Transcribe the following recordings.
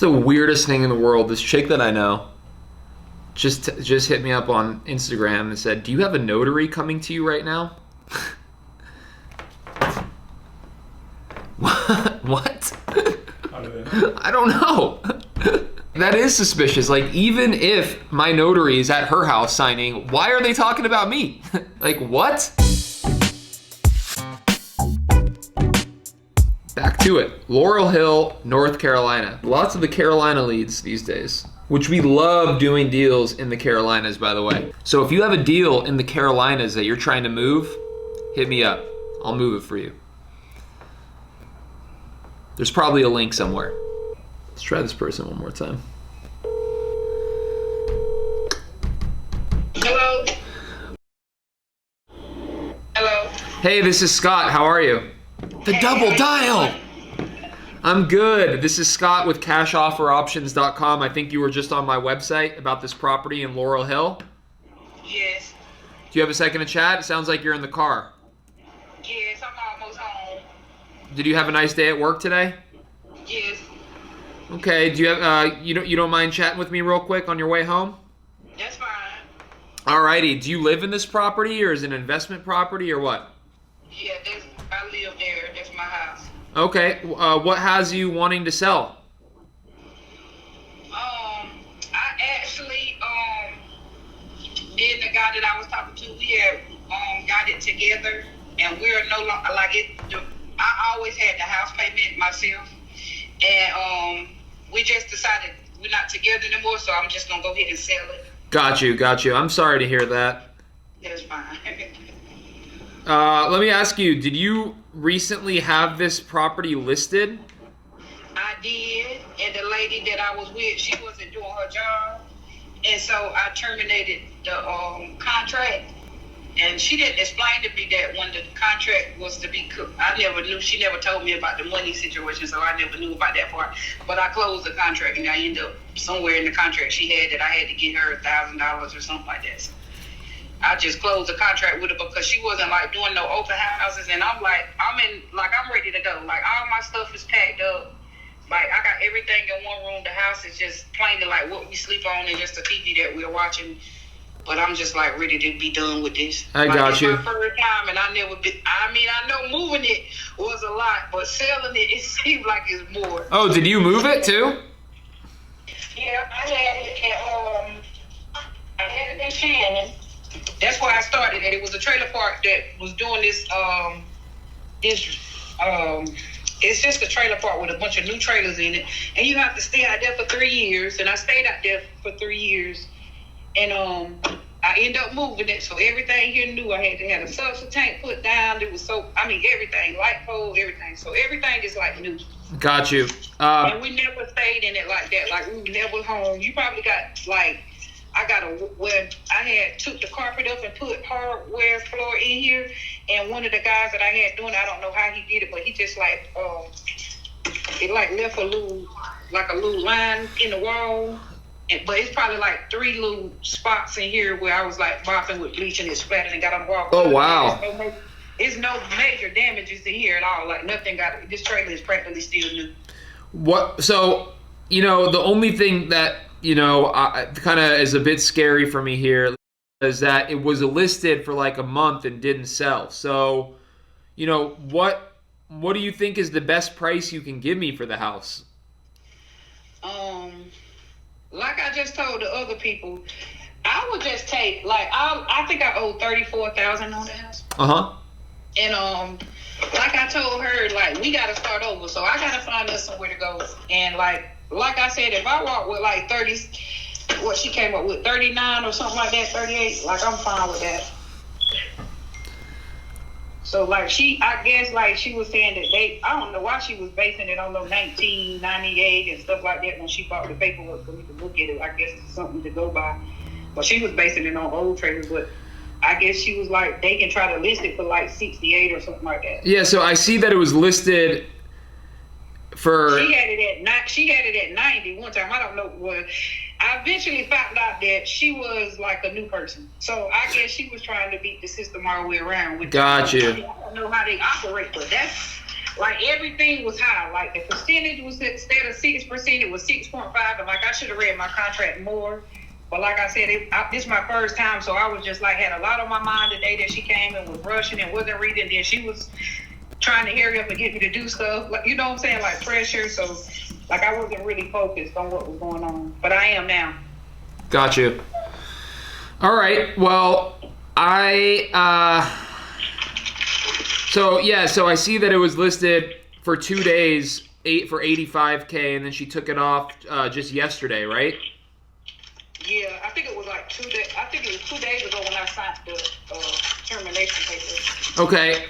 It's the weirdest thing in the world. This chick that I know just hit me up on Instagram and said, "Do you have a notary coming to you right now?" What? How do they know? I don't know. That is suspicious. Like, even if my notary is at her house signing, why are they talking about me? Like, what? Back to it. Laurel Hill, North Carolina. Lots of the Carolina leads these days, which we love doing deals in the Carolinas, by the way. So if you have a deal in the Carolinas that you're trying to move, hit me up. I'll move it for you. There's probably a link somewhere. Let's try this person one more time. Hello? Hello? Hey, this is Scott. How are you? The double dial! I'm good. This is Scott with cashofferoptions.com. I think you were just on my website about this property in Laurel Hill. Yes. Do you have a second to chat? It sounds like you're in the car. Yes, I'm almost home. Did you have a nice day at work today? Yes. Okay. Do you have you don't mind chatting with me real quick on your way home? That's fine. Alrighty. Do you live in this property, or is it an investment property, or what? Yeah, I live there. That's my house. Okay. What has you wanting to sell? I actually, me and the guy that I was talking to, we had got it together, and we're no longer like it. I always had the house payment myself, and we just decided we're not together anymore. So I'm just gonna go ahead and sell it. Got you. I'm sorry to hear that. That's fine. Let me ask you, did you recently have this property listed? I did, and the lady that I was with, she wasn't doing her job, and so I terminated the contract. And she didn't explain to me that when the contract was to be cooked, I never knew. She never told me about the money situation, so I never knew about that part. But I closed the contract, and I ended up somewhere in the contract she had that I had to get her $1,000 or something like that. So I just closed the contract with her because she wasn't like doing no open houses, and I'm ready to go. Like, all my stuff is packed up. Like, I got everything in one room. The house is just plainly like what we sleep on and just a TV that we're watching. But I'm just like ready to be done with this. I got you. It's my first time, and I know moving it was a lot, but selling it seemed like it's more. Oh, did you move it too? Yeah, I had it in Shannon. That's where I started, and it was a trailer park that was doing this. It's just a trailer park with a bunch of new trailers in it, and you have to stay out there for 3 years. And I stayed out there for 3 years, and I ended up moving it, so everything here new. I had to have a subs tank put down. It was everything, light pole, everything. So everything is like new. Got you. And we never stayed in it like that. Like, we were never home. You probably got like. I had took the carpet up and put hardware floor in here, and one of the guys that I had doing, I don't know how he did it, but he just like it like left a little line in the wall, but it's probably like 3 little spots in here where I was like mopping with bleach and it splattered and got on the wall. Oh wow! It's no major damages in here at all. Like, nothing this trailer is practically still new. What? So, the only thing that kind of is a bit scary for me here is that it was listed for like a month and didn't sell. So, what do you think is the best price you can give me for the house? Like I just told the other people, I would just take I think I owe $34,000 on the house. And like I told her, like, we gotta start over, so I gotta find us somewhere to go. And like I said, if I walk with like 30, what she came up with, 39 or something like that, 38, like, I'm fine with that. So like I guess like she was saying that I don't know why she was basing it on the 1998 and stuff like that when she bought the paperwork for me to look at it. I guess it's something to go by. But she was basing it on old trailers, but I guess she was like, they can try to list it for like 68 or something like that. Yeah, so I see that it was listed for... She had it at 90 one time. I don't know what. I eventually found out that she was like a new person. So I guess she was trying to beat the system all the way around. Got you. I don't know how they operate, but like everything was high. Like the percentage was instead of 6%, it was 6.5. And like I should have read my contract more. But like I said, this is my first time, so I was just like had a lot on my mind the day that she came and was rushing and wasn't reading. Then she was trying to hurry up and get me to do stuff, like you know what I'm saying, like pressure. So like I wasn't really focused on what was going on, but I am now. Got you. All right. Well, so I see that it was listed for 2 days, for $85K, and then she took it off just yesterday, right? Yeah, I think it was like 2 days. I think it was 2 days ago when I signed the termination papers. Okay.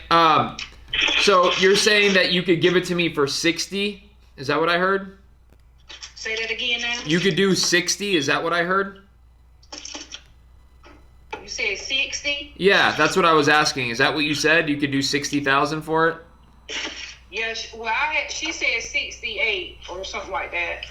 So you're saying that you could give it to me for 60? Is that what I heard? Say that again now. You could do 60? Is that what I heard? You said 60? Yeah, that's what I was asking. Is that what you said? You could do 60,000 for it? Yeah. Well, she said 68 or something like that.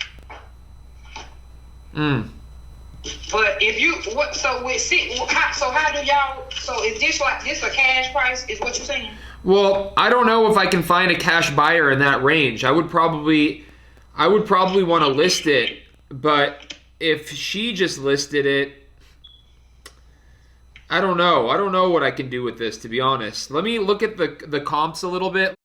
But if you so how do y'all? So is this a cash price? Is what you're saying? Well, I don't know if I can find a cash buyer in that range. I would probably want to list it, but if she just listed it, I don't know. I don't know what I can do with this, to be honest. Let me look at the comps a little bit,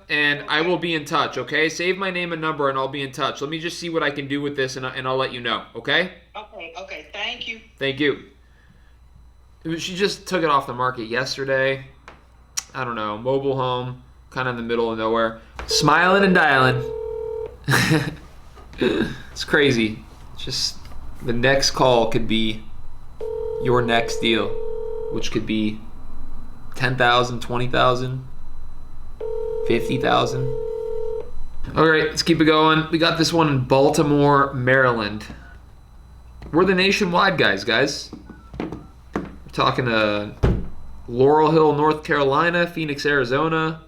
and okay. I will be in touch, okay? Save my name and number, and I'll be in touch. Let me just see what I can do with this, and I'll let you know, okay? Okay. Thank you. Thank you. She just took it off the market yesterday. I don't know. Mobile home, kind of in the middle of nowhere. Smiling and dialing. It's crazy. Just the next call could be your next deal, which could be 10,000, 20,000, 50,000. All right, let's keep it going. We got this one in Baltimore, Maryland. We're the nationwide guys. We're talking to Laurel Hill, North Carolina, Phoenix, Arizona,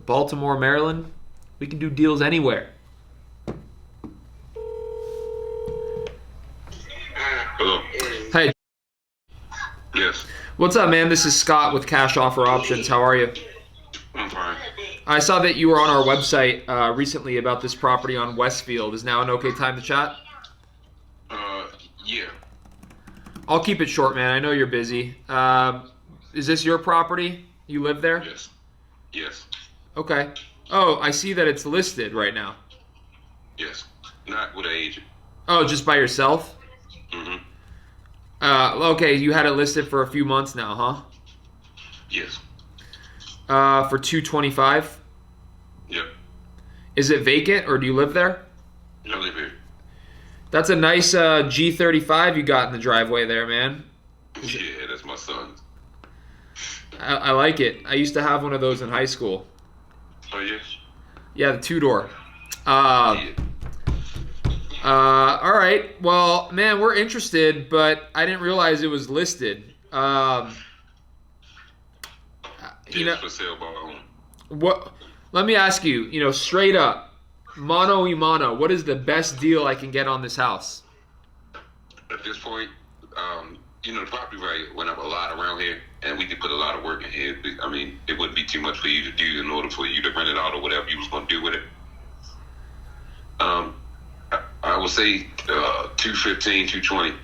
Baltimore, Maryland. We can do deals anywhere. Hello. Hey. Yes. What's up, man? This is Scott with Cash Offer Options. How are you? I'm fine. I saw that you were on our website recently about this property on Westfield. Is now an okay time to chat? Yeah. I'll keep it short, man. I know you're busy. Is this your property? You live there? Yes. Yes. Okay. Oh, I see that it's listed right now. Yes. Not with an agent. Oh, just by yourself? Mm-hmm. Okay, you had it listed for a few months now, huh? Yes. For $225? Yep. Is it vacant or do you live there? I live here. That's a nice G35 you got in the driveway there, man. Yeah, that's my son's. I like it. I used to have one of those in high school. Oh, yes? Yeah, the two-door. Yeah. All right. Well, man, we're interested, but I didn't realize it was listed. For sale by owner. What? Let me ask you, straight up, mano y mano, what is the best deal I can get on this house? At this point, the property value went up a lot around here, and we could put a lot of work in here. I mean, it wouldn't be too much for you to do in order for you to rent it out or whatever you was going to do with it. I would say 215, 220.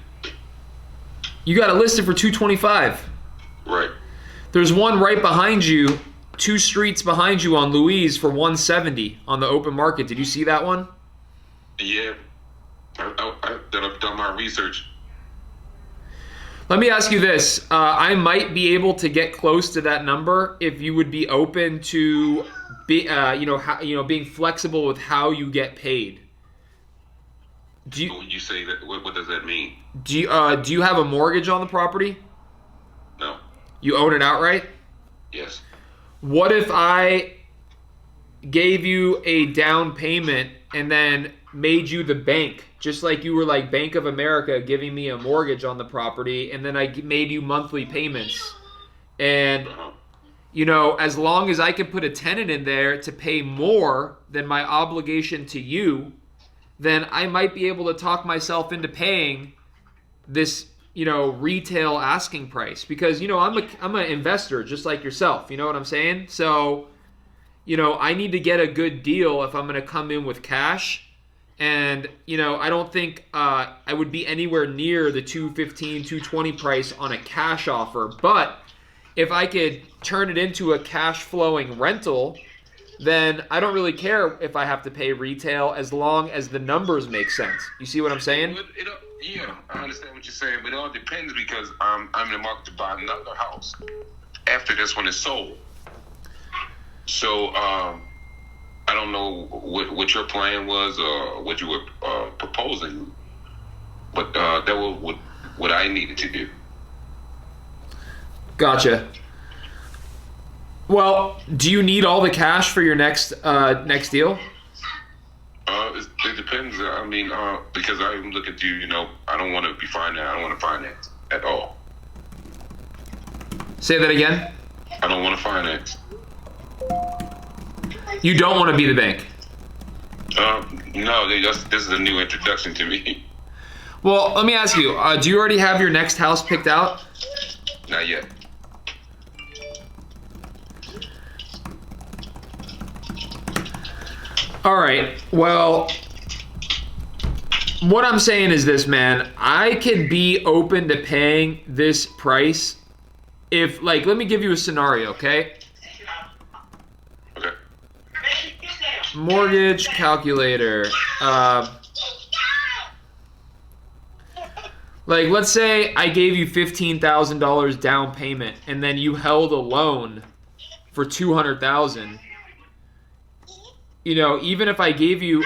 You got it listed for $225. Right. There's one right behind you, 2 streets behind you on Louise for $170 on the open market. Did you see that one? Yeah. I've done my research. Let me ask you this. I might be able to get close to that number if you would be open to being flexible with how you get paid. When you say that, what does that mean? Do you have a mortgage on the property? No. You own it outright? Yes. What if I gave you a down payment and then made you the bank, just like you were like Bank of America giving me a mortgage on the property, and then I made you monthly payments? And, as long as I can put a tenant in there to pay more than my obligation to you, then I might be able to talk myself into paying this, retail asking price, because, I'm an investor just like yourself. You know what I'm saying? So I need to get a good deal if I'm going to come in with cash. And, I don't think I would be anywhere near the 215, 220 price on a cash offer. But if I could turn it into a cash flowing rental, then I don't really care if I have to pay retail as long as the numbers make sense. You see what I'm saying? Yeah, I understand what you're saying, but it all depends because I'm in the market to buy another house after this one is sold. So I don't know what your plan was or what you were proposing, but that was what I needed to do. Gotcha. Well, do you need all the cash for your next deal? It depends. I mean, because I'm looking to, I don't want to be financed. I don't want to finance at all. Say that again. I don't want to finance. You don't want to be the bank. No, this is a new introduction to me. Well, let me ask you. Do you already have your next house picked out? Not yet. All right. Well, what I'm saying is this, man. I could be open to paying this price if, let me give you a scenario, okay? Okay. Mortgage calculator. Let's say I gave you $15,000 down payment, and then you held a loan for $200,000. Even if I gave you,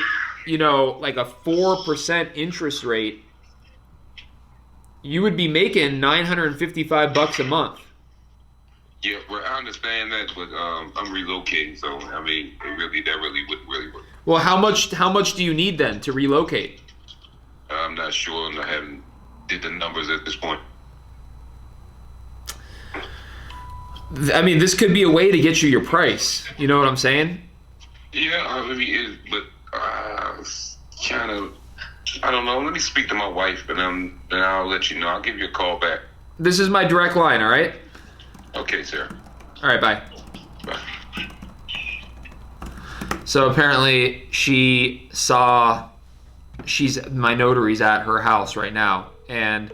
a 4% interest rate, you would be making $955 a month. Yeah, well, I understand that, but I'm relocating, so I mean, that really wouldn't really work. Well, how much do you need then to relocate? I'm not sure, and I haven't did the numbers at this point. I mean, this could be a way to get you your price. You know what I'm saying? Yeah, I mean, but kind of, I don't know. Let me speak to my wife, and then I'll let you know. I'll give you a call back. This is my direct line, all right? Okay, sir. All right, bye. Bye. So apparently my notary's at her house right now, and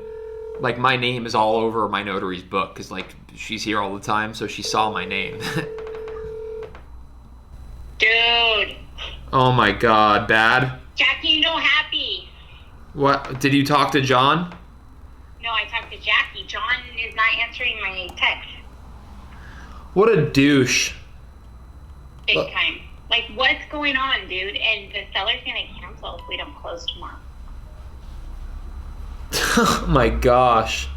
my name is all over my notary's book because she's here all the time, so she saw my name. Dude. Oh my God, bad. Jackie, no happy. What? Did you talk to John? No, I talked to Jackie. John is not answering my text. What a douche. Big time. What's going on, dude? And the seller's gonna cancel if we don't close tomorrow. Oh my gosh.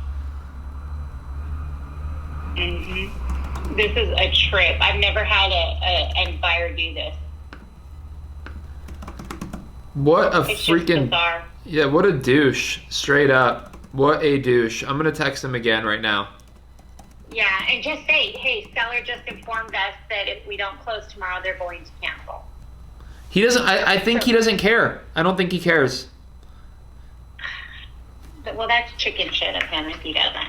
Mm-hmm. This is a trip. I've never had a buyer do this. What a It's freaking... just bizarre. Yeah, what a douche. Straight up. What a douche. I'm going to text him again right now. Yeah, and just say, hey, seller just informed us that if we don't close tomorrow, they're going to cancel. He doesn't... I think he doesn't care. I don't think he cares. Well, that's chicken shit of him if he doesn't,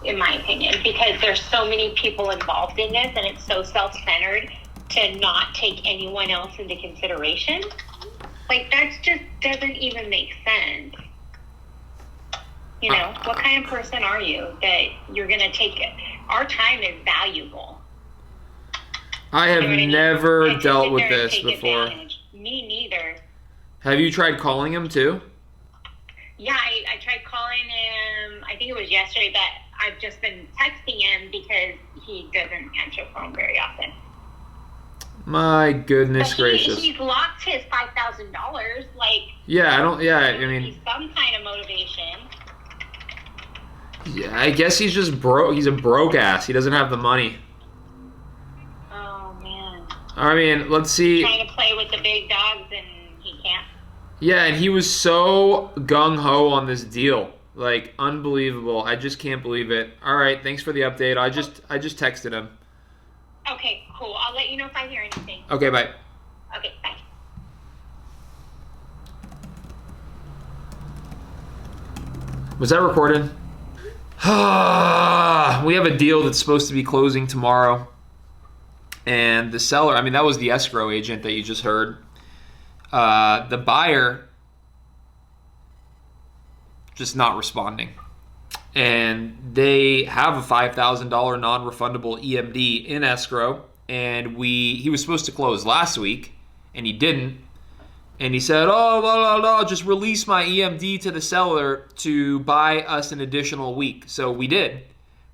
in my opinion, because there's so many people involved in this, and it's so self-centered to not take anyone else into consideration. That just doesn't even make sense. What kind of person are you that you're going to take it? Our time is valuable. I have never dealt with this take before. Advantage. Me neither. Have you tried calling him too? Yeah, I tried calling him, I think it was yesterday, but I've just been texting him because he doesn't answer phone very often. My goodness gracious. He's locked his $5,000. Yeah, I mean. He's some kind of motivation. Yeah, I guess he's just broke. He's a broke ass. He doesn't have the money. Oh, man. I mean, let's see. Trying to play with the big dogs and he can't. Yeah, and he was so gung-ho on this deal. Unbelievable. I just can't believe it. All right, thanks for the update. I just texted him. Okay, cool. I'll let you know if I hear anything. Okay, bye. Okay, bye. Was that recorded? We have a deal that's supposed to be closing tomorrow. And the seller, I mean, that was the escrow agent that you just heard. The buyer just not responding. And they have a $5,000 non-refundable EMD in escrow. And he was supposed to close last week, and he didn't. And he said, oh, no, just release my EMD to the seller to buy us an additional week. So we did.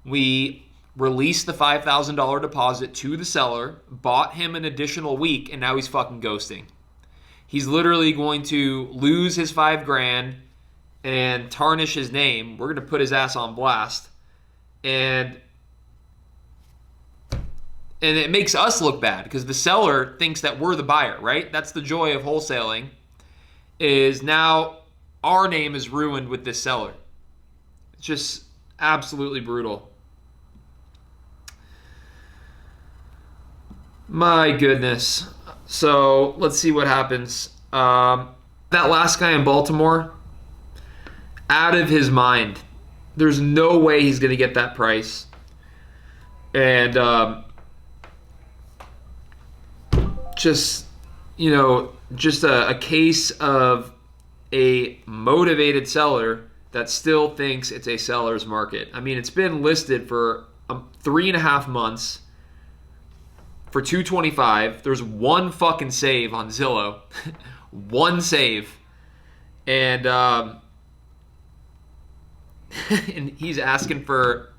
We released the $5,000 deposit to the seller, bought him an additional week, and now he's fucking ghosting. He's literally going to lose his $5,000 and tarnish his name. We're going to put his ass on blast. And it makes us look bad because the seller thinks that we're the buyer, right? That's the joy of wholesaling, is now our name is ruined with this seller. It's just absolutely brutal. My goodness. So let's see what happens. That last guy in Baltimore, out of his mind. There's no way he's going to get that price. And just a case of a motivated seller that still thinks it's a seller's market. I mean, it's been listed for 3.5 months for $225. There's one fucking save on Zillow. One save. And and he's asking for,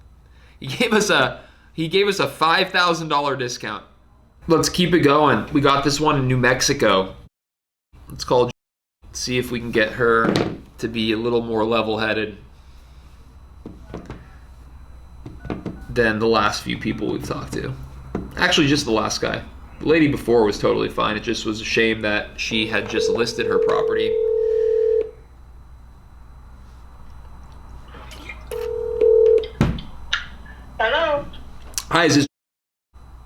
he gave us a $5,000 discount. Let's keep it going. We got this one in New Mexico. Let's call, see if we can get her to be a little more level-headed than the last few people we've talked to. Actually, just the last guy. The lady before was totally fine. It just was a shame that she had just listed her property. Hello? Hi, is this...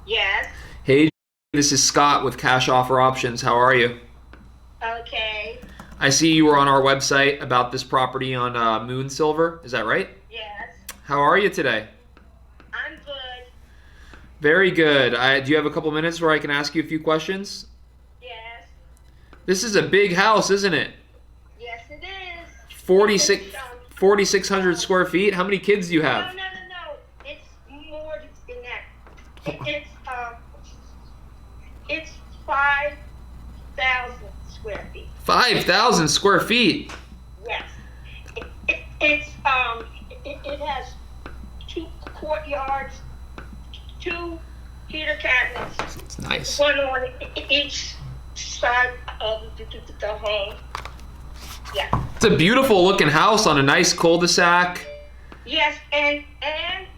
Yes. Hey, this is Scott with Cash Offer Options. How are you? Okay. I see you were on our website about this property on Moon Silver. Is that right? Yes. How are you today? I'm good. Very good. Do you have a couple minutes where I can ask you a few questions? Yes. This is a big house, isn't it? Yes, it is. 4,600 square feet. How many kids do you have? No. It's more than that. It's 5,000 square feet. 5,000 square feet. Yes. It has 2 courtyards, 2 heater cabinets. It's nice. One on each side of the home. Yeah. It's a beautiful looking house on a nice cul-de-sac. Yes, and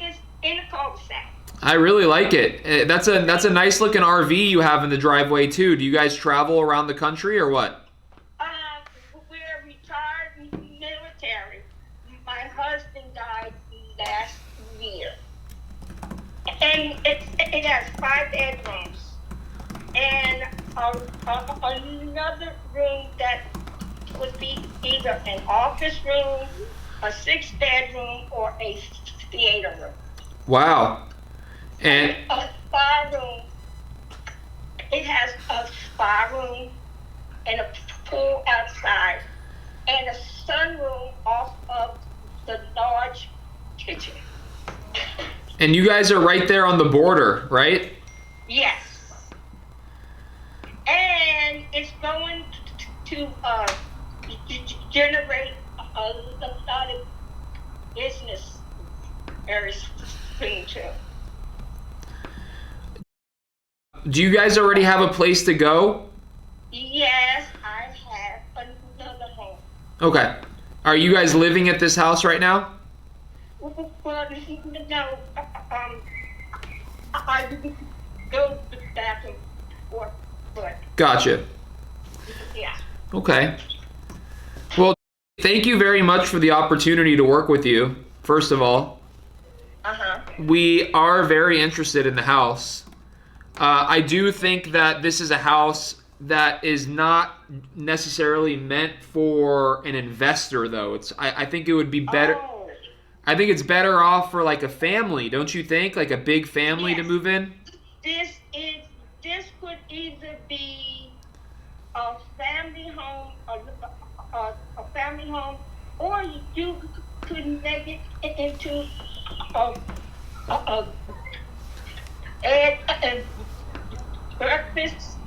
it's in a cul-de-sac. I really like it. That's a nice looking RV you have in the driveway too. Do you guys travel around the country or what? We're retired military. My husband died last year. And it has 5 bedrooms. And another room that would be either an office room, a 6-bedroom, or a theater room. Wow. And A spa room. It has a spa room and a pool outside and a sunroom off of the large kitchen. and you guys are right there on the border, right? Yes. And it's going to generate a lot of business very soon too. Do you guys already have a place to go? Yes, I have another home. Okay. Are you guys living at this house right now? Well, no, I go back and forth, but Gotcha. yeah. Okay. Well, thank you very much for the opportunity to work with you, first of all. We are very interested in the house. I do think that this is a house that is not necessarily meant for an investor, though. I think it would be better. Oh, I think it's better off for like a family, don't you think? Like a big family to Yes. move in? this is either be a family home, a family home, or you could make it into a and breakfast,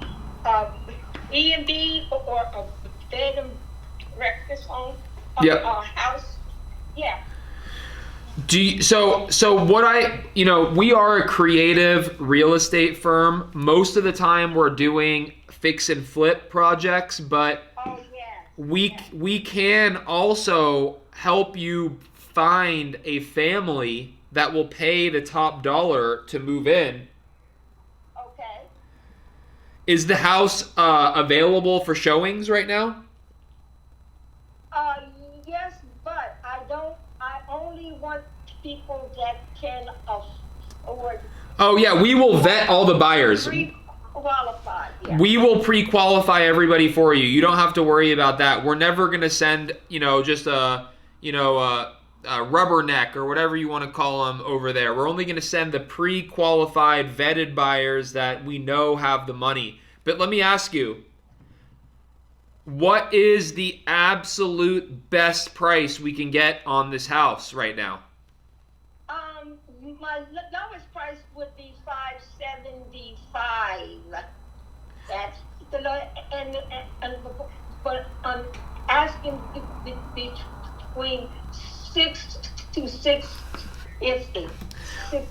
E&B, or a bed and breakfast home, Yep. a house. Yeah. So what we are a creative real estate firm. Most of the time we're doing fix and flip projects, but Oh yeah. we can also help you find a family that will pay the top dollar to move in. Okay. Is the house available for showings right now? Yes, but I only want people that can afford. Oh yeah, we will vet all the buyers. Pre-qualified, yeah. We will pre-qualify everybody for you. You don't have to worry about that. We're never going to send, just a rubberneck or whatever you want to call them over there. We're only going to send the pre-qualified, vetted buyers that we know have the money. But let me ask you, what is the absolute best price we can get on this house right now? My lowest price would be $575. That's the low, and but I'm asking between 6 to 650.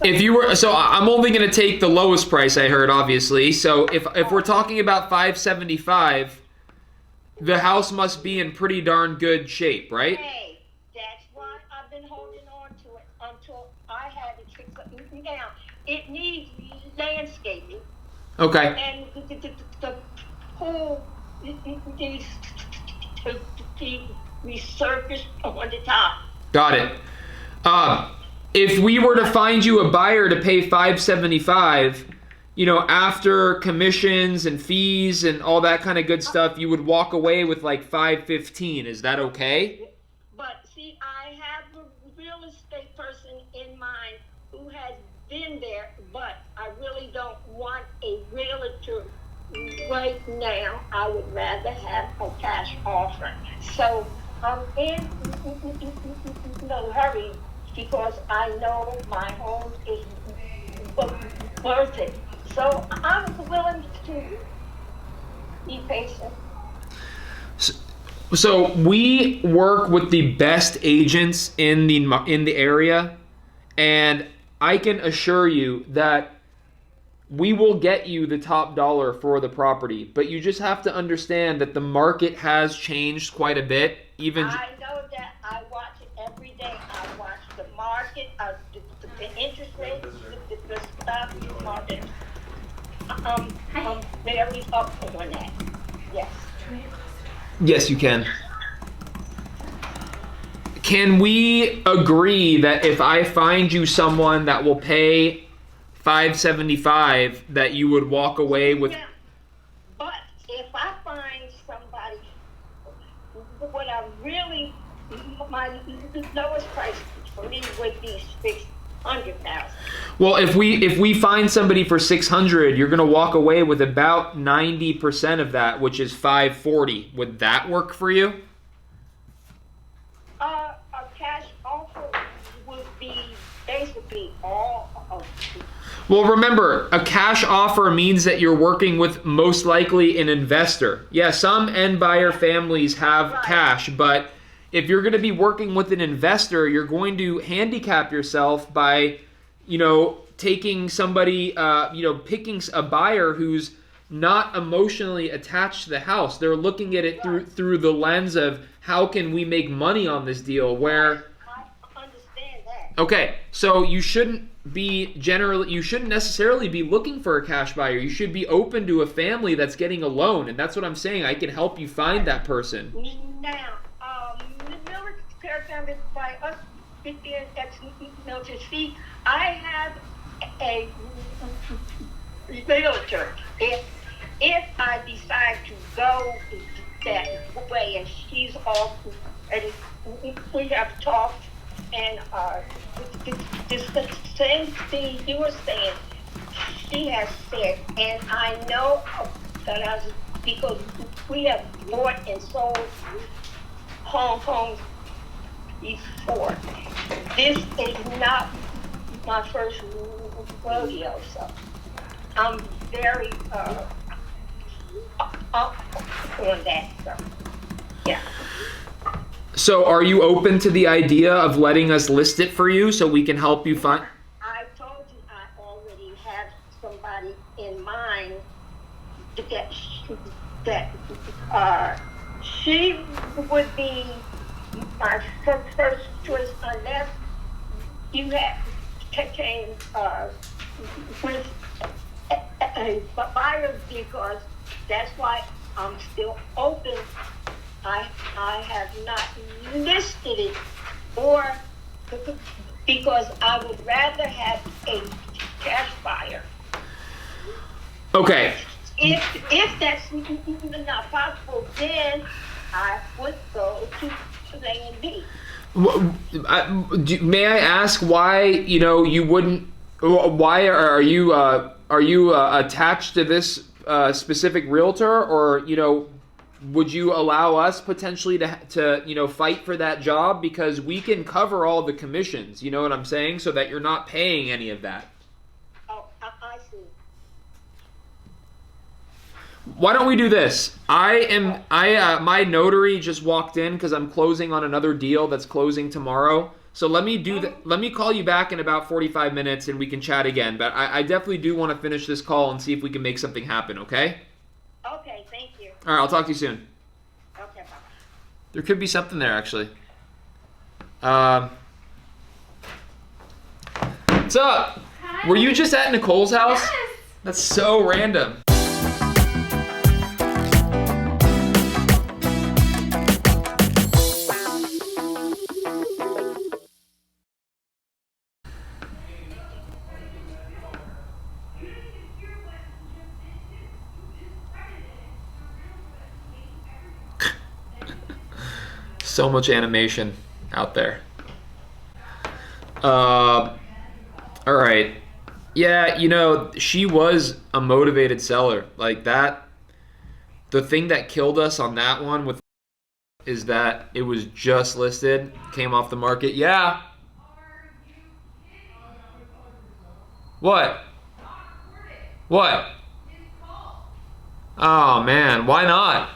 If you were, so I'm only going to take the lowest price I heard, obviously. So if we're talking about 575, the house must be in pretty darn good shape, right? Hey, that's why I've been holding on to it until I had it fixed up. Now, it needs landscaping, Okay. and the pool needs to be resurfaced on the top. Got it. If we were to find you a buyer to pay $575, after commissions and fees and all that kind of good stuff, you would walk away with like $515. Is that okay? But see, I have a real estate person in mind who has been there, but I really don't want a realtor right now. I would rather have a cash offer. So I'm in no hurry because I know my home is worth it. So I'm willing to be patient. So we work with the best agents in the area, and I can assure you that we will get you the top dollar for the property. But you just have to understand that the market has changed quite a bit. I know that. I watch it every day. I watch the market, the interest rates, the stock market. I'm very up on that. Yes. Yes, you can. Can we agree that if I find you someone that will pay $575, that you would walk away with? Yeah. But if I find somebody, what I really, my lowest price for me would be $600,000. Well, if we find somebody for $600, you're going to walk away with about 90% of that, which is $540. Would that work for you? A cash offer would be basically all of it. Well, remember, a cash offer means that you're working with most likely an investor. Yeah, some end buyer families have cash, but if you're going to be working with an investor, you're going to handicap yourself by, taking somebody, picking a buyer who's not emotionally attached to the house. They're looking at it through the lens of how can we make money on this deal, where I understand that. okay, so you shouldn't necessarily be looking for a cash buyer. You should be open to a family that's getting a loan, and that's what I'm saying. I can help you find that person. Now, military family by us 50 and ex-military fee, I have a realtor. If I decide to go that way and she's off, and we have talked, and the same thing you were saying, she has said, and I know that because we have bought and sold homes before. This is not my first rodeo, so I'm very up on that. So, yeah. So are you open to the idea of letting us list it for you so we can help you find? I told you I already have somebody in mind that she would be my first choice unless you have taken with a buyer, because that's why I'm still open. I have not listed it, or because I would rather have a cash buyer. Okay. If that's not possible, then I would go to A and B. May I ask why you wouldn't? Why are you attached to this specific realtor, or would you allow us potentially to fight for that job, because we can cover all the commissions? You know what I'm saying? So that you're not paying any of that. Oh, I see. Why don't we do this? My notary just walked in because I'm closing on another deal that's closing tomorrow. So let me do that. Let me call you back in about 45 minutes and we can chat again. But I definitely do want to finish this call and see if we can make something happen, okay? Okay, thank you. All right, I'll talk to you soon. Okay, bye. There could be something there, actually. What's up? Hi. Were you just at Nicole's house? Yes. That's so random. So much animation out there. All right. Yeah, she was a motivated seller. Like that, the thing that killed us on that one is that it was just listed, came off the market. Yeah. What? What? Oh man, why not?